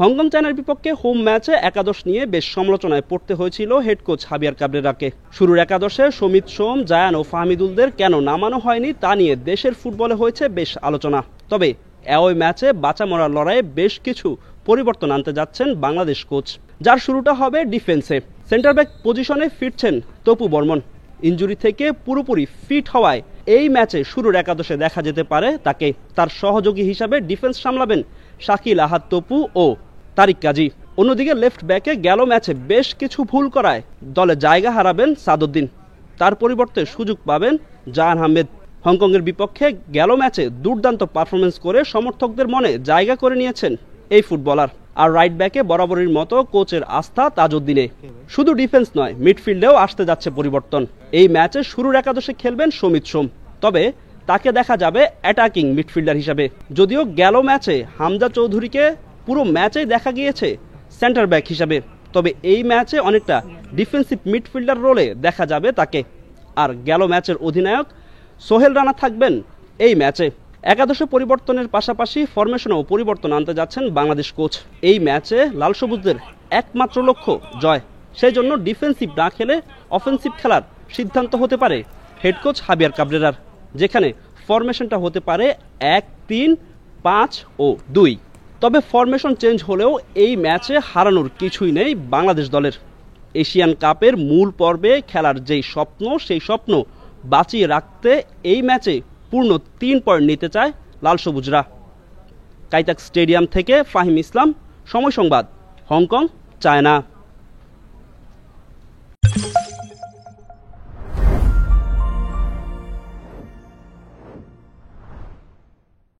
Hong Kong চায়নার বিপক্ষে home ম্যাচে একাদশ নিয়ে বেশ সমালোচনায় পড়তে হয়েছিল হেড কোচ হাবিয়ার কাবরেরাকে। শুরুর একাদশে সমিত সোম, জায়ান ও ফাহমিদুলদের কেন নামানো হয়নি তা নিয়ে দেশের ফুটবলে হয়েছে বেশ আলোচনা। তবে অ্যাওয়ে ম্যাচে বাঁচা মরার লড়াইয়ে বেশ কিছু পরিবর্তন আনতে যাচ্ছেন বাংলাদেশ কোচ, যার শুরুটা হবে ডিফেন্সে। সেন্টার ব্যাক পজিশনে ফিরছেন তপু বর্মন। ইনজুরি থেকে পুরোপুরি ফিট হওয়ায় এই ম্যাচে শুরুর একাদশে দেখা যেতে পারে তাকে। তার সহযোগী হিসাবে ডিফেন্স সামলাবেন শাকিল আহাদ তপু ও তারিক কাজী। অন্যদিকে লেফট ব্যাকে গেল ম্যাচে বেশ কিছু ভুল করায় দলে জায়গা হারাবেন সাদউদ্দিন। তার পরিবর্তে সুযোগ পাবেন জাহান আহমেদ। হংকংয়ের বিপক্ষে গেল ম্যাচে দুর্দান্ত পারফরমেন্স করে সমর্থকদের মনে জায়গা করে নিয়েছেন এই ফুটবলার। আর রাইট ব্যাকে বরাবরের মতো কোচের আস্থা তাজউদ্দিনে। শুধু ডিফেন্স নয়, মিডফিল্ডেও আসতে যাচ্ছে পরিবর্তন। এই ম্যাচে শুরুর একাদশে খেলবেন সমিত সোম, তবে তাকে দেখা যাবে অ্যাটাকিং মিডফিল্ডার হিসাবে। যদিও গেল ম্যাচে হামজা চৌধুরীকে পুরো ম্যাচেই দেখা গিয়েছে সেন্টার ব্যাক হিসাবে, তবে এই ম্যাচে অনেকটা ডিফেন্সিভ মিডফিল্ডার রোলে দেখা যাবে তাকে। আর গেল ম্যাচের অধিনায়ক সোহেল রানা থাকবেন এই ম্যাচে। একাদশে পরিবর্তনের পাশাপাশি ফরমেশনেও পরিবর্তন আনতে যাচ্ছেন বাংলাদেশ কোচ। এই ম্যাচে লাল সবুজদের একমাত্র লক্ষ্য জয়, সেই জন্য ডিফেন্সিভ না খেলে অফেন্সিভ খেলার সিদ্ধান্ত হতে পারে হেড কোচ হাবিয়ার কাবরেরার, যেখানে ফরমেশনটা হতে পারে 1-3-5-2। তবে ফরমেশন চেঞ্জ হলেও এই ম্যাচে হারানোর কিছুই নেই বাংলাদেশ দলের। এশিয়ান কাপের মূল পর্বে খেলার যেই স্বপ্ন, সেই স্বপ্ন বাঁচিয়ে রাখতে এই ম্যাচে পূর্ণ 3 পয়েন্ট নিতে চায় লাল সবুজরা। কাইতাক স্টেডিয়াম থেকে ফাহিম ইসলাম, সময় সংবাদ, হংকং, চায়না।